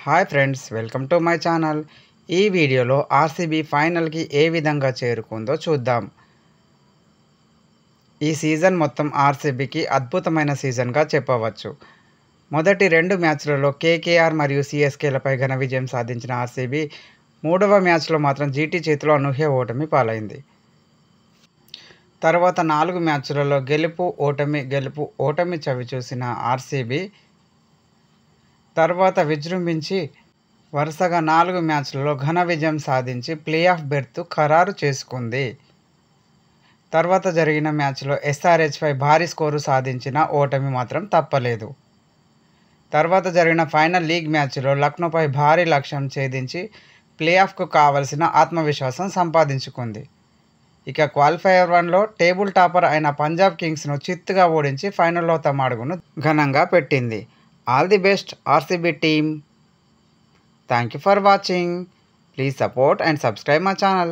Hi friends, welcome to my channel. ఈ వీడియోలో RCB ఫైనల్కి ఏ విధంగా చేరుకుందో చూద్దాం. ఈ సీజన్ మొత్తం ఆర్సీబీకి అద్భుతమైన సీజన్గా చెప్పవచ్చు. మొదటి 2 మ్యాచ్లలో కేకేఆర్ మరియు సిఎస్కేలపై ఘన విజయం సాధించిన ఆర్సీబీ మూడవ మ్యాచ్లో మాత్రం జీటీ చేతిలో అనూహ్య ఓటమి పాలైంది. తర్వాత 4 మ్యాచ్లలో గెలుపు ఓటమి చవిచూసిన ఆర్సీబీ తర్వాత విజృంభించి వరుసగా 4 మ్యాచ్లలో ఘన విజయం సాధించి ప్లే ఆఫ్ బెర్త్ ఖరారు చేసుకుంది. తర్వాత జరిగిన మ్యాచ్లో ఎస్ఆర్హెచ్పై భారీ స్కోరు సాధించిన ఓటమి మాత్రం తప్పలేదు. తర్వాత జరిగిన ఫైనల్ లీగ్ మ్యాచ్లో లక్నోపై భారీ లక్ష్యం ఛేదించి ప్లే ఆఫ్కు కావలసిన ఆత్మవిశ్వాసం సంపాదించుకుంది. ఇక క్వాలిఫైయర్ 1లో టేబుల్ టాపర్ అయిన పంజాబ్ కింగ్స్ను చిత్తుగా ఓడించి ఫైనల్లో తమ అడుగును ఘనంగా పెట్టింది. All the best RCB team. Thank you for watching. Please support and subscribe my channel.